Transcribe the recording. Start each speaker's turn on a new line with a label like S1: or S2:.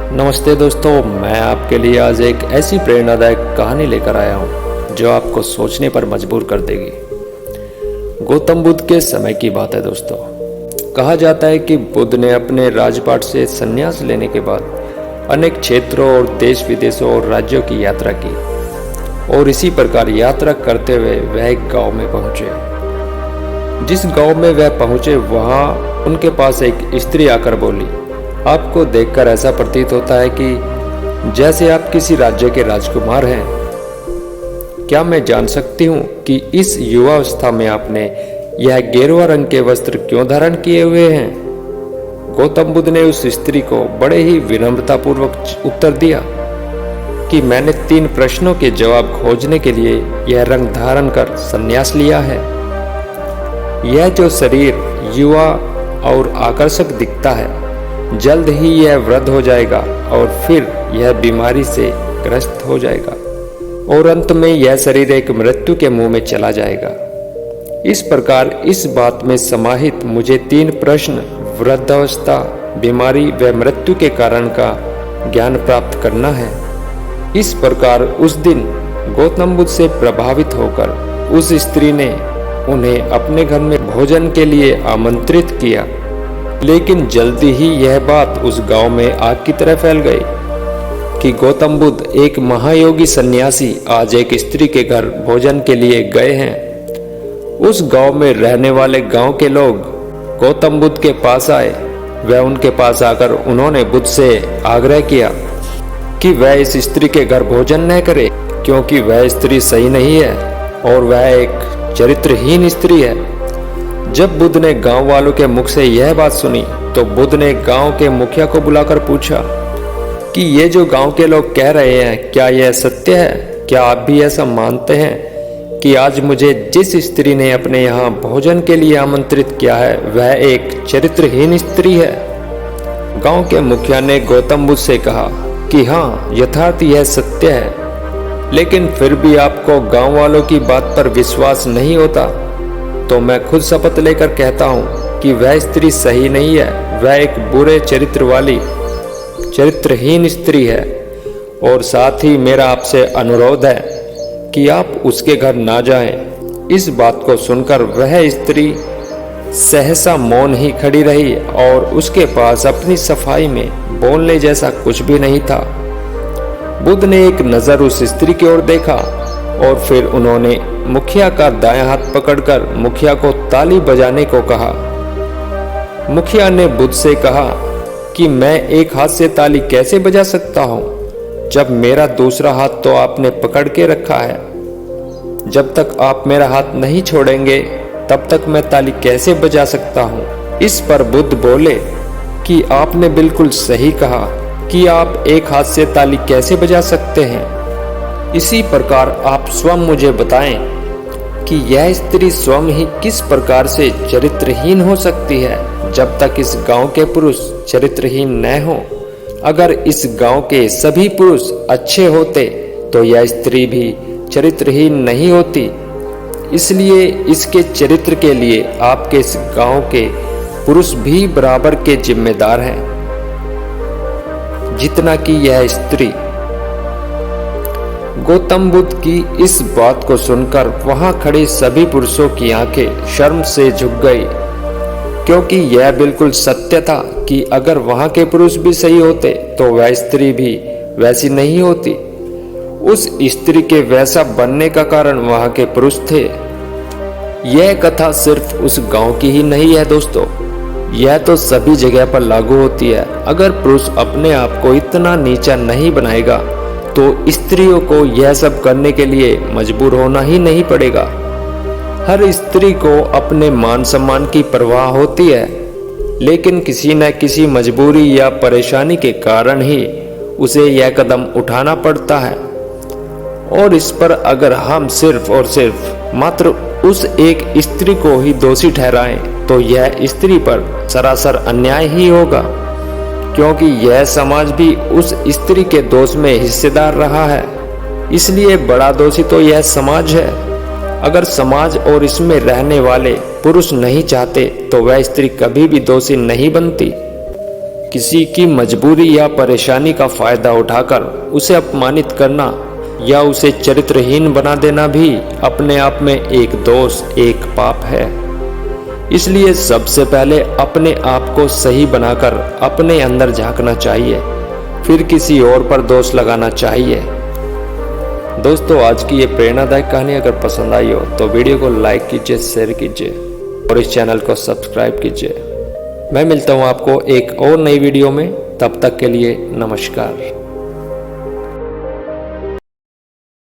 S1: नमस्ते दोस्तों, मैं आपके लिए आज एक ऐसी प्रेरणादायक कहानी लेकर आया हूँ जो आपको सोचने पर मजबूर कर देगी। गौतम बुद्ध के समय की बात है दोस्तों। कहा जाता है कि बुद्ध ने अपने राजपाट से संन्यास लेने के बाद अनेक क्षेत्रों और देश विदेशों और राज्यों की यात्रा की और इसी प्रकार यात्रा करते हुए वह एक गांव में पहुंचे। जिस गांव में वह पहुंचे वहां उनके पास एक स्त्री आकर बोली, आपको देखकर ऐसा प्रतीत होता है कि जैसे आप किसी राज्य के राजकुमार हैं। क्या मैं जान सकती हूँ कि इस युवावस्था में आपने यह गेरुआ रंग के वस्त्र क्यों धारण किए हुए हैं? गौतम बुद्ध ने उस स्त्री को बड़े ही विनम्रतापूर्वक उत्तर दिया कि मैंने 3 प्रश्नों के जवाब खोजने के लिए यह रंग धारण कर संन्यास लिया है। यह जो शरीर युवा और आकर्षक दिखता है, जल्द ही यह वृद्ध हो जाएगा और फिर यह बीमारी से ग्रस्त हो जाएगा और अंत में यह शरीर एक मृत्यु के मुंह में चला जाएगा। इस प्रकार इस बात में समाहित मुझे 3 प्रश्न, वृद्धावस्था, बीमारी व मृत्यु के कारण का ज्ञान प्राप्त करना है। इस प्रकार उस दिन गौतम बुद्ध से प्रभावित होकर उस स्त्री ने उन्हें अपने घर में भोजन के लिए आमंत्रित किया। लेकिन जल्दी ही यह बात उस गांव में आग की तरह फैल गई कि गौतम बुद्ध एक महायोगी सन्यासी आज एक स्त्री के घर भोजन के लिए गए हैं। उस गांव में रहने वाले गांव के लोग गौतम बुद्ध के पास आए। वह उनके पास आकर उन्होंने बुद्ध से आग्रह किया कि वह इस स्त्री के घर भोजन न करे, क्योंकि वह स्त्री सही नहीं है और वह एक चरित्रहीन स्त्री है। जब बुद्ध ने गांव वालों के मुख से यह बात सुनी तो बुद्ध ने गांव के मुखिया को बुलाकर पूछा कि ये जो गांव के लोग कह रहे हैं, क्या यह सत्य है? क्या आप भी ऐसा मानते हैं कि आज मुझे जिस स्त्री ने अपने यहाँ भोजन के लिए आमंत्रित किया है वह एक चरित्रहीन स्त्री है? गांव के मुखिया ने गौतम बुद्ध से कहा कि हाँ, यथार्थ यह सत्य है, लेकिन फिर भी आपको गांव वालों की बात पर विश्वास नहीं होता, तो मैं खुद शपथ लेकर कहता हूँ कि वह स्त्री सही नहीं है। वह एक बुरे चरित्र वाली चरित्रहीन स्त्री है और साथ ही मेरा आपसे अनुरोध है कि आप उसके घर ना जाएं। इस बात को सुनकर वह स्त्री सहसा मौन ही खड़ी रही और उसके पास अपनी सफाई में बोलने जैसा कुछ भी नहीं था। बुद्ध ने एक नजर उस स्त्री की ओर देखा और फिर उन्होंने मुखिया का दायां हाथ पकड़कर मुखिया को ताली बजाने को कहा। मुखिया ने बुद्ध से कहा कि मैं एक हाथ से ताली कैसे बजा सकता हूँ जब मेरा दूसरा हाथ तो आपने पकड़ के रखा है। जब तक आप मेरा हाथ नहीं छोड़ेंगे तब तक मैं ताली कैसे बजा सकता हूँ? इस पर बुद्ध बोले कि आपने बिल्कुल सही कहा कि आप एक हाथ से ताली कैसे बजा सकते हैं। इसी प्रकार आप स्वयं मुझे बताएं कि यह स्त्री स्वयं ही किस प्रकार से चरित्रहीन हो सकती है जब तक इस गांव के पुरुष चरित्रहीन न हो। अगर इस गांव के सभी पुरुष अच्छे होते तो यह स्त्री भी चरित्रहीन नहीं होती। इसलिए इसके चरित्र के लिए आपके इस गांव के पुरुष भी बराबर के जिम्मेदार हैं जितना कि यह स्त्री। गौतम बुद्ध की इस बात को सुनकर वहां खड़े सभी पुरुषों की आंखें शर्म से झुक गई, क्योंकि यह बिल्कुल सत्य था कि अगर वहां के पुरुष भी सही होते तो वह स्त्री भी वैसी नहीं होती। उस स्त्री के वैसा बनने का कारण वहां के पुरुष थे। यह कथा सिर्फ उस गांव की ही नहीं है दोस्तों, यह तो सभी जगह पर लागू होती है। अगर पुरुष अपने आप को इतना नीचा नहीं बनाएगा तो स्त्रियों को यह सब करने के लिए मजबूर होना ही नहीं पड़ेगा। हर स्त्री को अपने मान सम्मान की परवाह होती है, लेकिन किसी न किसी मजबूरी या परेशानी के कारण ही उसे यह कदम उठाना पड़ता है। और इस पर अगर हम सिर्फ और सिर्फ मात्र उस एक स्त्री को ही दोषी ठहराएं तो यह स्त्री पर सरासर अन्याय ही होगा, क्योंकि यह समाज भी उस स्त्री के दोष में हिस्सेदार रहा है। इसलिए बड़ा दोषी तो यह समाज है। अगर समाज और इसमें रहने वाले पुरुष नहीं चाहते तो वह स्त्री कभी भी दोषी नहीं बनती। किसी की मजबूरी या परेशानी का फायदा उठाकर उसे अपमानित करना या उसे चरित्रहीन बना देना भी अपने आप में एक दोष, एक पाप है। इसलिए सबसे पहले अपने आप को सही बनाकर अपने अंदर झांकना चाहिए, फिर किसी और पर दोष लगाना चाहिए। दोस्तों, आज की ये प्रेरणादायक कहानी अगर पसंद आई हो तो वीडियो को लाइक कीजिए, शेयर कीजिए और इस चैनल को सब्सक्राइब कीजिए। मैं मिलता हूँ आपको एक और नई वीडियो में, तब तक के लिए नमस्कार।